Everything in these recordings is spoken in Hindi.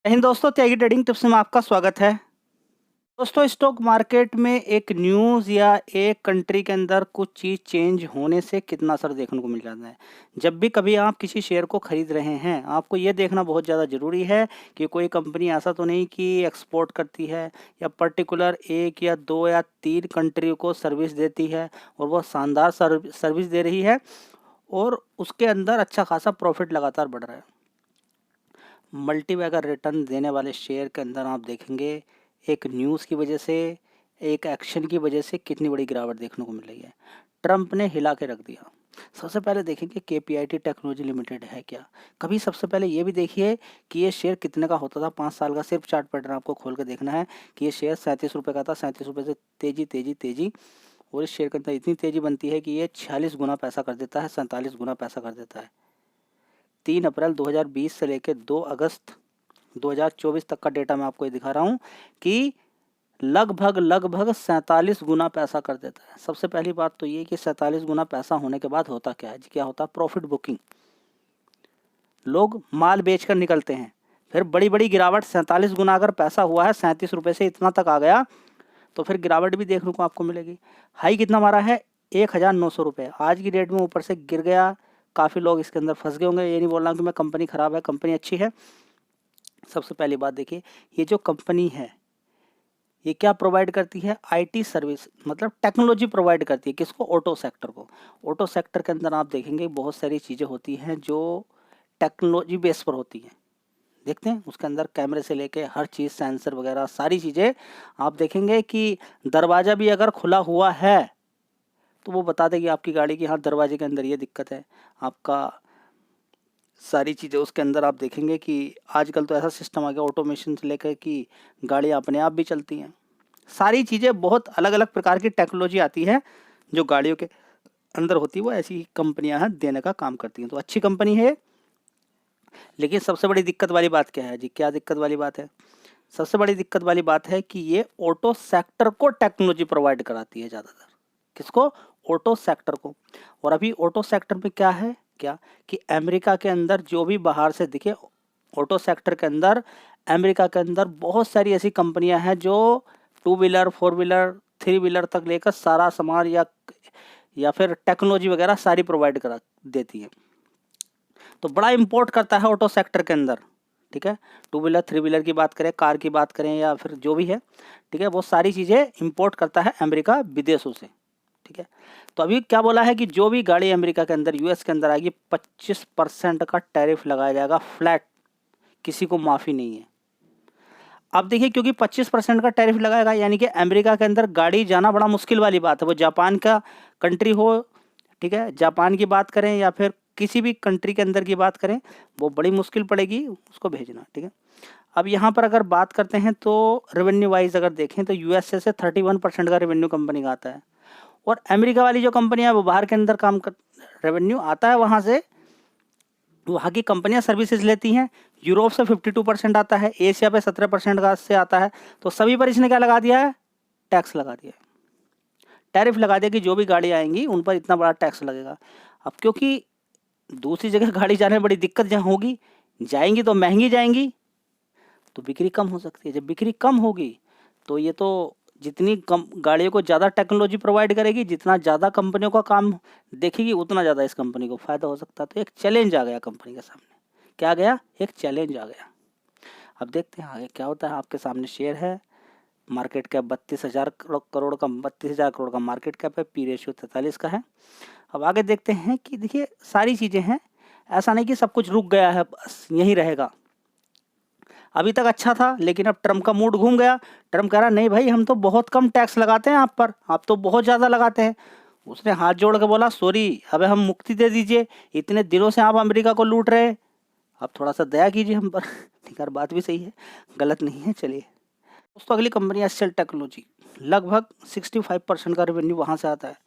हिंद दोस्तों, त्यागी ट्रेडिंग टिप्स में आपका स्वागत है। दोस्तों, स्टॉक मार्केट में एक न्यूज़ या एक कंट्री के अंदर कुछ चीज़ चेंज होने से कितना असर देखने को मिल जाता है। जब भी कभी आप किसी शेयर को खरीद रहे हैं, आपको ये देखना बहुत ज़्यादा ज़रूरी है कि कोई कंपनी ऐसा तो नहीं कि एक्सपोर्ट करती है या पर्टिकुलर 1 या 2 या 3 कंट्री को सर्विस देती है और वो शानदार सर्विस दे रही है और उसके अंदर अच्छा खासा प्रॉफिट लगातार बढ़ रहा है। मल्टीबैगर रिटर्न देने वाले शेयर के अंदर आप देखेंगे एक न्यूज़ की वजह से, एक एक्शन की वजह से कितनी बड़ी गिरावट देखने को मिल रही है। ट्रंप ने हिला के रख दिया। सबसे पहले देखेंगे केपीआईटी टेक्नोलॉजी लिमिटेड है क्या। कभी सबसे पहले ये भी देखिए कि ये शेयर कितने का होता था 5 साल का। सिर्फ चार्ट पैटर्न आपको खोल के देखना है कि ये शेयर 37 रुपये का था। 37 रुपये से तेजी तेजी तेजी और इस शेयर के अंदर इतनी तेजी बनती है कि ये 46 गुना पैसा कर देता है, 47 गुना पैसा कर देता है। 3 अप्रैल 2020 से लेकर 2 अगस्त 2024 तक का डेटा मैं आपको ये दिखा रहा हूँ कि लगभग 47 गुना पैसा कर देता है। सबसे पहली बात तो ये कि 47 गुना पैसा होने के बाद होता क्या है जी? क्या होता है? Profit booking. लोग माल बेचकर निकलते हैं, फिर बड़ी बड़ी गिरावट। 47 गुना अगर पैसा हुआ है, 37 रुपये से इतना तक आ गया, तो फिर गिरावट भी देखने को आपको मिलेगी। हाई कितना मारा है? 1900 रुपये। आज की डेट में ऊपर से गिर गया। काफ़ी लोग इसके अंदर फंस गए होंगे। ये नहीं बोल रहा कि मैं कंपनी ख़राब है, कंपनी अच्छी है। सबसे पहली बात देखिए, ये जो कंपनी है ये क्या प्रोवाइड करती है? आईटी सर्विस, मतलब टेक्नोलॉजी प्रोवाइड करती है। किसको? ऑटो सेक्टर को। ऑटो सेक्टर के अंदर आप देखेंगे बहुत सारी चीज़ें होती हैं जो टेक्नोलॉजी बेस पर होती हैं। देखते हैं उसके अंदर कैमरे से लेके हर चीज़, सेंसर वगैरह सारी चीज़ें। आप देखेंगे कि दरवाज़ा भी अगर खुला हुआ है तो वो बता देगी आपकी गाड़ी की हाँ दरवाजे के अंदर ये दिक्कत है। आपका सारी चीज़ें उसके अंदर आप देखेंगे कि आजकल तो ऐसा सिस्टम आ गया ऑटोमेशन से लेकर कि गाड़ियाँ अपने आप भी चलती हैं। सारी चीज़ें बहुत अलग अलग प्रकार की टेक्नोलॉजी आती है जो गाड़ियों के अंदर होती है, वो ऐसी कंपनियां हैं देने का काम करती हैं। तो अच्छी कंपनी है। लेकिन सबसे बड़ी दिक्कत वाली बात क्या है जी? क्या दिक्कत वाली बात है? सबसे बड़ी दिक्कत वाली बात है कि ये ऑटो सेक्टर को टेक्नोलॉजी प्रोवाइड कराती है ज़्यादातर। किसको? ऑटो सेक्टर को। और अभी ऑटो सेक्टर में क्या है, क्या कि अमेरिका के अंदर जो भी बाहर से दिखे, ऑटो सेक्टर के अंदर अमेरिका के अंदर बहुत सारी ऐसी कंपनियां हैं जो 2 व्हीलर, 4 व्हीलर, 3 व्हीलर तक लेकर सारा सामान या फिर टेक्नोलॉजी वगैरह सारी प्रोवाइड करा देती है। तो बड़ा इम्पोर्ट करता है ऑटो सेक्टर के अंदर। ठीक है, 2 व्हीलर, 3 व्हीलर की बात करें, कार की बात करें या फिर जो भी है, ठीक है, वो सारी चीज़ें इम्पोर्ट करता है अमेरिका विदेशों से। ठीक है, तो अभी क्या बोला है कि जो भी गाड़ी अमेरिका के अंदर, यूएस के अंदर आएगी, 25% का टैरिफ लगाया जाएगा फ्लैट। किसी को माफ़ी नहीं है। अब देखिए, क्योंकि 25% का टैरिफ लगाएगा यानी कि अमेरिका के अंदर गाड़ी जाना बड़ा मुश्किल वाली बात है। वो जापान का कंट्री हो, ठीक है, जापान की बात करें या फिर किसी भी कंट्री के अंदर की बात करें, वो बड़ी मुश्किल पड़ेगी उसको भेजना। ठीक है, अब यहाँ पर अगर बात करते हैं तो रेवेन्यू वाइज अगर देखें तो यूएसए से 31% का रेवेन्यू कंपनी का आता है। और अमेरिका वाली जो कंपनियां वो बाहर के अंदर काम कर, रेवेन्यू आता है वहाँ से, वहाँ की कंपनियां सर्विसेज लेती हैं। यूरोप से 52% आता है, एशिया पे 17% का से आता है। तो सभी पर इसने क्या लगा दिया है? टैक्स लगा दिया है, टैरिफ लगा दिया कि जो भी गाड़ी आएंगी उन पर इतना बड़ा टैक्स लगेगा। अब क्योंकि दूसरी जगह गाड़ी जाने में बड़ी दिक्कत जहाँ होगी, जाएंगी तो महंगी जाएंगी, तो बिक्री कम हो सकती है। जब बिक्री कम होगी तो ये तो जितनी कम गाड़ियों को ज़्यादा टेक्नोलॉजी प्रोवाइड करेगी, जितना ज़्यादा कंपनियों का काम देखेगी, उतना ज़्यादा इस कंपनी को फ़ायदा हो सकता है। तो एक चैलेंज आ गया कंपनी के सामने। क्या आ गया? एक चैलेंज आ गया। अब देखते हैं आगे क्या होता है। आपके सामने शेयर है, मार्केट कैप 32,000 करोड़ का, 32,000 करोड़ का मार्केट कैप है, पी रेशियो 43 का है। अब आगे देखते हैं कि देखिए सारी चीज़ें हैं, ऐसा नहीं कि सब कुछ रुक गया है बस यहीं रहेगा। अभी तक अच्छा था, लेकिन अब ट्रम्प का मूड घूम गया। ट्रम्प कह रहा नहीं भाई, हम तो बहुत कम टैक्स लगाते हैं आप पर, आप तो बहुत ज़्यादा लगाते हैं। उसने हाथ जोड़ के बोला सॉरी, अब हम मुक्ति दे दीजिए, इतने दिनों से आप अमेरिका को लूट रहे, अब थोड़ा सा दया कीजिए हम पर। ठीक है, बात भी सही है, गलत नहीं है। चलिए दोस्तों, अगली कंपनी है सेल टेक्नोलॉजी। लगभग 65% का रेवेन्यू वहाँ से आता है।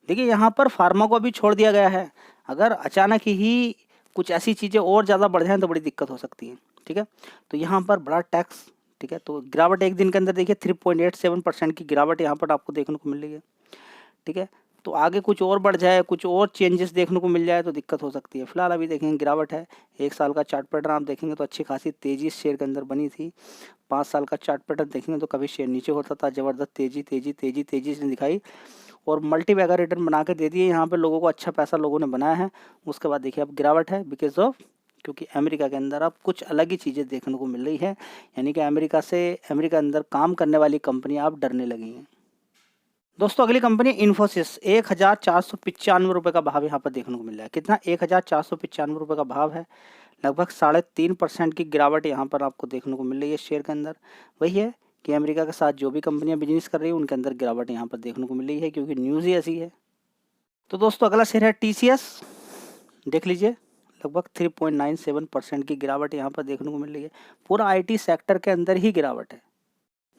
देखिए यहाँ पर फार्मा को भी छोड़ दिया गया है। अगर अचानक ही कुछ ऐसी चीज़ें और ज़्यादा बढ़ जाएँ तो बड़ी दिक्कत हो सकती है। ठीक है, तो यहाँ पर बड़ा टैक्स, ठीक है, तो गिरावट एक दिन के अंदर देखिए 3.87% की गिरावट यहाँ पर आपको देखने को मिल रही है। ठीक है, तो आगे कुछ और बढ़ जाए, कुछ और चेंजेस देखने को मिल जाए तो दिक्कत हो सकती है। फिलहाल अभी देखेंगे गिरावट है। 1 साल का चार्ट पैटर्न आप देखेंगे तो अच्छी खासी तेज़ी इस शेयर के अंदर बनी थी। 5 साल का चार्ट पैटर्न देखेंगे तो कभी शेयर नीचे होता था, ज़बरदस्त तेज़ी इसने दिखाई और मल्टी बैगर रिटर्न बना के दे दिए। यहाँ पे लोगों को अच्छा पैसा लोगों ने बनाया है। उसके बाद देखिए अब गिरावट है बिकॉज ऑफ, क्योंकि अमेरिका के अंदर अब कुछ अलग ही चीज़ें देखने को मिल रही है, यानी कि अमेरिका के अंदर काम करने वाली कंपनियां अब डरने लगी हैं। दोस्तों अगली कंपनी इन्फोसिस, 1495 रुपये का भाव यहाँ पर देखने को मिल रहा है। कितना? 1495 रुपये का भाव है। लगभग 3.5% की गिरावट यहाँ पर आपको देखने को मिल रही है शेयर के अंदर। वही है कि अमेरिका के साथ जो भी कंपनियां बिजनेस कर रही है उनके अंदर गिरावट यहाँ पर देखने को मिल रही है, क्योंकि न्यूज़ ही ऐसी है। तो दोस्तों अगला शेयर है टीसीएस, देख लीजिए लगभग 3.97% की गिरावट यहाँ पर देखने को मिल रही है। पूरा आईटी सेक्टर के अंदर ही गिरावट है।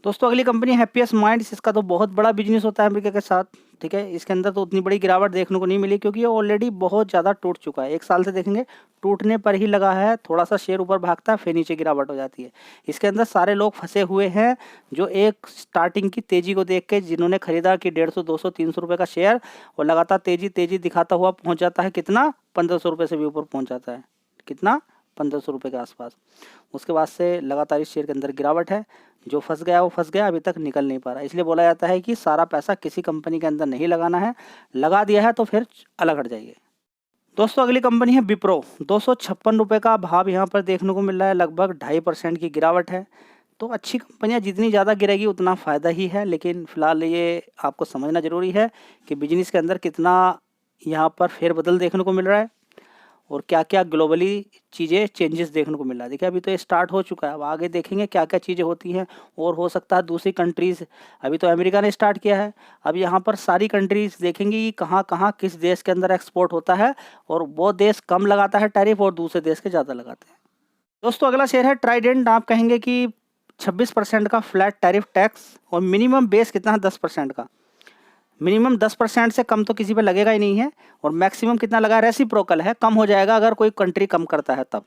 दोस्तों अगली कंपनी हैप्पीएस्ट माइंड्स, इसका तो बहुत बड़ा बिजनेस होता है अमेरिका के साथ, ठीक है। इसके अंदर तो उतनी बड़ी गिरावट देखने को नहीं मिली, क्योंकि ये ऑलरेडी बहुत ज़्यादा टूट चुका है। 1 साल से देखेंगे टूटने पर ही लगा है, थोड़ा सा शेयर ऊपर भागता है फिर नीचे गिरावट हो जाती है। इसके अंदर सारे लोग फंसे हुए हैं जो एक स्टार्टिंग की तेज़ी को देख के, जिन्होंने खरीदा कि 150, 200, 300 रुपये का शेयर, और लगातार तेज़ी दिखाता हुआ पहुँच जाता है कितना? 1500 रुपये से भी ऊपर पहुँच जाता है। कितना? 1500 रुपये के आसपास। उसके बाद से लगातार इस शेयर के अंदर गिरावट है। जो फंस गया वो फंस गया, अभी तक निकल नहीं पा रहा। इसलिए बोला जाता है कि सारा पैसा किसी कंपनी के अंदर नहीं लगाना है, लगा दिया है तो फिर अलग हट जाइए। दोस्तों अगली कंपनी है विप्रो, 256 रुपये का भाव यहाँ पर देखने को मिल रहा है। लगभग 2.5% की गिरावट है। तो अच्छी कंपनियाँ जितनी ज़्यादा गिरेगी उतना फ़ायदा ही है, लेकिन फ़िलहाल ये आपको समझना ज़रूरी है कि बिजनेस के अंदर कितना यहाँ पर फेरबदल देखने को मिल रहा है और क्या क्या ग्लोबली चीज़ें चेंजेस देखने को मिल रहा है। देखिए अभी तो ये स्टार्ट हो चुका है, अब आगे देखेंगे क्या क्या चीज़ें होती हैं, और हो सकता है दूसरी कंट्रीज़, अभी तो अमेरिका ने स्टार्ट किया है, अब यहाँ पर सारी कंट्रीज़ देखेंगी कि कहाँ कहाँ किस देश के अंदर एक्सपोर्ट होता है, और वो देश कम लगाता है टैरिफ और दूसरे देश के ज़्यादा लगाते हैं। दोस्तों अगला शेयर है ट्राइडेंट, आप कहेंगे कि 26% का फ्लैट टैरिफ टैक्स और मिनिमम बेस कितना है? 10% का। मिनिमम 10% से कम तो किसी पे लगेगा ही नहीं है, और मैक्सिमम कितना लगा है? रेसिप्रोकल है, कम हो जाएगा अगर कोई कंट्री कम करता है तब।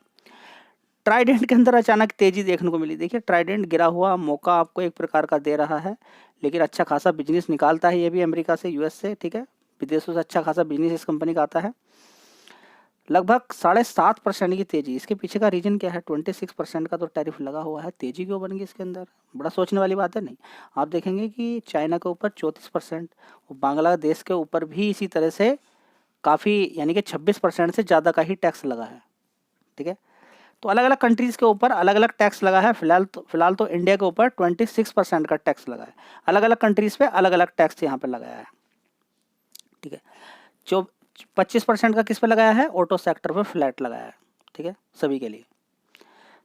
ट्राइडेंट के अंदर अचानक तेजी देखने को मिली। देखिए ट्राइडेंट गिरा हुआ मौका आपको एक प्रकार का दे रहा है, लेकिन अच्छा खासा बिजनेस निकालता है ये भी अमेरिका से, यूएस से, ठीक है। विदेशों से अच्छा खासा बिजनेस इस कंपनी का आता है। लगभग 7.5% की तेजी। इसके पीछे का रीजन क्या है? 26% का तो टैरिफ लगा हुआ है, तेजी क्यों बन गई इसके अंदर? बड़ा सोचने वाली बात है। नहीं, आप देखेंगे कि चाइना के ऊपर 34% और बांग्लादेश के ऊपर भी इसी तरह से काफ़ी, यानी कि 26% से ज़्यादा का ही टैक्स लगा है, ठीक है। तो अलग अलग कंट्रीज़ के ऊपर अलग अलग टैक्स लगा है। फिलहाल तो इंडिया के ऊपर 26% का टैक्स लगा है। अलग अलग कंट्रीज़ पे अलग अलग टैक्स यहाँ पर लगाया है, ठीक है। जो 25% का किस पे लगाया है? ऑटो सेक्टर पे फ्लैट लगाया है, ठीक है, सभी के लिए।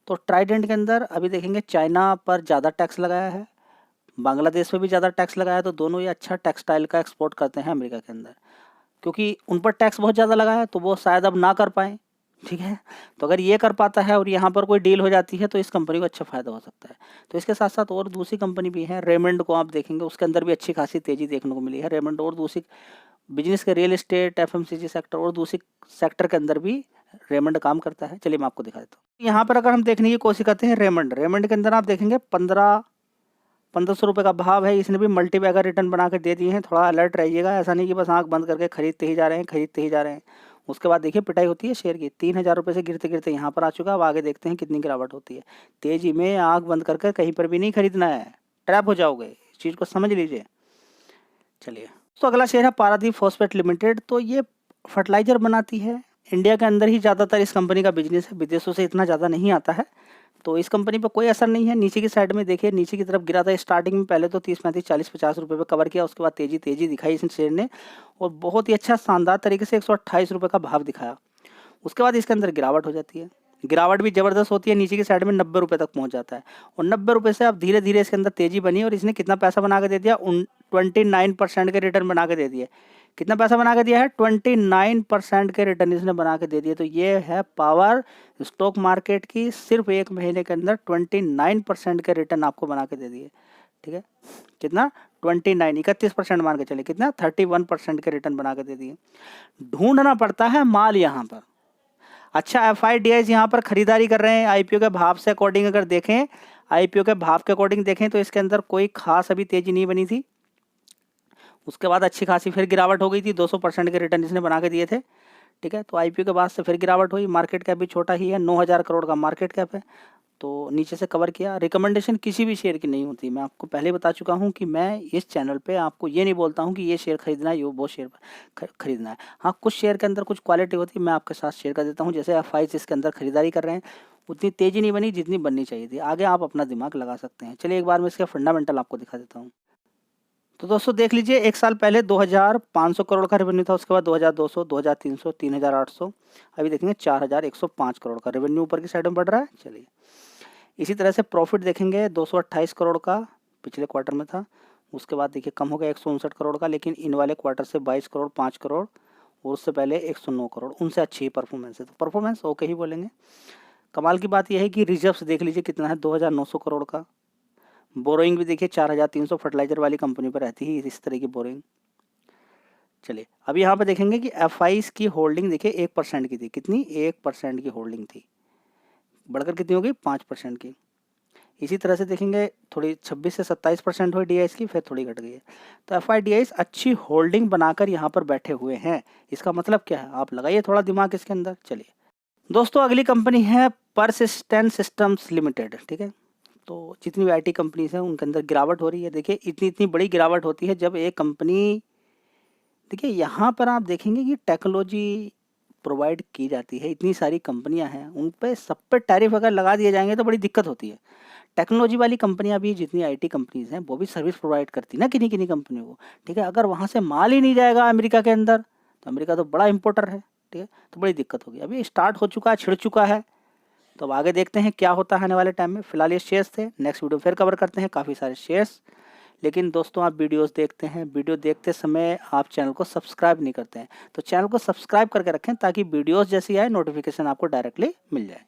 तो ट्राइडेंट के अंदर अभी देखेंगे चाइना पर ज़्यादा टैक्स लगाया है, बांग्लादेश पे भी ज़्यादा टैक्स लगाया है। तो दोनों ये अच्छा टेक्सटाइल का एक्सपोर्ट करते हैं अमेरिका के अंदर, क्योंकि उन पर टैक्स बहुत ज़्यादा लगा है तो वो शायद अब ना कर पाएँ, ठीक है। तो अगर ये कर पाता है और यहाँ पर कोई डील हो जाती है तो इस कंपनी को अच्छा फ़ायदा हो सकता है। तो इसके साथ साथ और दूसरी कंपनी भी है, रेमंड को आप देखेंगे उसके अंदर भी अच्छी खासी तेज़ी देखने को मिली है। रेमंड और दूसरी बिजनेस के रियल एस्टेट, एफएमसीजी सेक्टर और दूसरी सेक्टर के अंदर भी रेमंड काम करता है। चलिए मैं आपको दिखा देता हूँ। यहाँ पर अगर हम देखने की कोशिश करते हैं रेमंड के अंदर आप देखेंगे 1500 रुपये का भाव है। इसने भी मल्टी बैगर रिटर्न बना के दे दिए हैं। थोड़ा अलर्ट रहिएगा, ऐसा नहीं कि बस आंख बंद करके खरीदते ही जा रहे हैं। उसके बाद देखिए पिटाई होती है शेयर की। 3000 रुपये से गिरते गिरते यहाँ पर आ चुका है। अब आगे देखते हैं कितनी गिरावट होती है। तेजी में आंख बंद करके कहीं पर भी नहीं खरीदना है, ट्रैप हो जाओगे, इस चीज़ को समझ लीजिए। चलिए तो अगला शेयर है पारादीप फॉस्फेट लिमिटेड। तो ये फर्टिलाइज़र बनाती है, इंडिया के अंदर ही ज़्यादातर इस कंपनी का बिजनेस है, विदेशों से इतना ज़्यादा नहीं आता है। तो इस कंपनी पर कोई असर नहीं है। नीचे की साइड में देखिए, नीचे की तरफ गिरा था स्टार्टिंग में, पहले तो 30, 35, 40, 50 रुपये पे कवर किया। उसके बाद तेजी दिखाई इस शेयर ने और बहुत ही अच्छा शानदार तरीके से 128 रुपये का भाव दिखाया। उसके बाद इसके अंदर गिरावट हो जाती है। गिरावट भी ज़बरदस्त होती है, नीचे की साइड में 90 रुपये तक पहुंच जाता है। और 90 रुपये से अब धीरे धीरे इसके अंदर तेज़ी बनी और इसने कितना पैसा बना के दे दिया? 29% के रिटर्न बना के दे दिए। कितना पैसा बना के दिया है? 29% के रिटर्न इसने बना के दे दिए। तो ये है पावर स्टॉक मार्केट की। सिर्फ 1 महीने के अंदर 29% के रिटर्न आपको बना के दे दिए, ठीक है। कितना? 31% मान के चले, कितना? 31% के रिटर्न बना के दे दिए। ढूंढना पड़ता है माल यहाँ पर। अच्छा FIDIs यहाँ पर खरीदारी कर रहे हैं IPO के भाव से अकॉर्डिंग। अगर देखें IPO के भाव के अकॉर्डिंग देखें तो इसके अंदर कोई खास अभी तेजी नहीं बनी थी। उसके बाद अच्छी खासी फिर गिरावट हो गई थी, 200% के रिटर्न इसने बना के दिए थे, ठीक है। तो आईपीओ के बाद से फिर गिरावट हुई, मार्केट कैप भी छोटा ही है, 9,000 करोड़ का मार्केट कैप है, तो नीचे से कवर किया। रिकमेंडेशन किसी भी शेयर की नहीं होती, मैं आपको पहले बता चुका हूँ कि मैं इस चैनल पे आपको ये नहीं बोलता हूँ कि ये शेयर खरीदना है, ये वो शेयर खरीदना है। हाँ, कुछ शेयर के अंदर कुछ क्वालिटी होती है, मैं आपके साथ शेयर कर देता हूँ। जैसे एफआईज इसके अंदर खरीदारी कर रहे हैं, उतनी तेज़ी नहीं बनी जितनी बननी चाहिए थी। आगे आप अपना दिमाग लगा सकते हैं। चलिए एक बार मैं इसके फंडामेंटल आपको दिखा देता हूँ। तो दोस्तों देख लीजिए, एक साल पहले 2,500 करोड़ का रेवेन्यू था, उसके बाद 2,200, 2,300, 3,800, अभी देखेंगे 4,105 करोड़ का रेवेन्यू ऊपर की साइड में बढ़ रहा है। चलिए इसी तरह से प्रॉफिट देखेंगे, 228 करोड़ का पिछले क्वार्टर में था, उसके बाद देखिए कम हो गया 159 करोड़ का, लेकिन इन वाले क्वार्टर से 22 करोड़, 5 करोड़, और उससे पहले 109 करोड़, उनसे अच्छी परफॉर्मेंस है। तो परफॉर्मेंस ओके ही बोलेंगे। कमाल की बात यह है कि रिजर्व्स देख लीजिए कितना है, 2,900 करोड़ का। बोरोइंग भी देखिए 4,300, फर्टिलाइजर वाली कंपनी पर रहती ही इस तरह की बोरोइंग। चलिए अब यहाँ पर देखेंगे कि एफआईज की होल्डिंग देखिए 1% की थी, कितनी, 1% की होल्डिंग थी, बढ़कर कितनी होगी, 5% की। इसी तरह से देखेंगे थोड़ी 26 से 27% हुई डीआईएस की, फिर थोड़ी घट गई है। तो एफआईडीआईएस अच्छी होल्डिंग बनाकर यहाँ पर बैठे हुए हैं। इसका मतलब क्या है, आप लगाइए थोड़ा दिमाग इसके अंदर। चलिए दोस्तों अगली कंपनी है परसिस्टेंट सिस्टम्स लिमिटेड, ठीक है। तो जितनी भी आईटी कंपनीज हैं उनके अंदर गिरावट हो रही है। देखिए इतनी इतनी बड़ी गिरावट होती है जब एक कंपनी, देखिए यहाँ पर आप देखेंगे कि टेक्नोलॉजी प्रोवाइड की जाती है, इतनी सारी कंपनियां हैं, उन पे सब पे टैरिफ अगर लगा दिए जाएंगे तो बड़ी दिक्कत होती है। टेक्नोलॉजी वाली कंपनियां भी, जितनी आईटी कंपनीज हैं वो भी सर्विस प्रोवाइड करती है ना किन्हीं किन्हीं कंपनियों को, ठीक है। अगर वहाँ से माल ही नहीं जाएगा अमेरिका के अंदर, तो अमेरिका तो बड़ा इंपोर्टर है, ठीक है, तो बड़ी दिक्कत होगी। अभी स्टार्ट हो चुका है, छिड़ चुका है, तो अब आगे देखते हैं क्या होता है आने वाले टाइम में। फिलहाल ये शेयर्स थे, नेक्स्ट वीडियो फिर कवर करते हैं काफ़ी सारे शेयर्स। लेकिन दोस्तों आप वीडियोस देखते हैं, वीडियो देखते समय आप चैनल को सब्सक्राइब नहीं करते हैं, तो चैनल को सब्सक्राइब करके रखें ताकि वीडियोस जैसी आए नोटिफिकेशन आपको डायरेक्टली मिल जाए।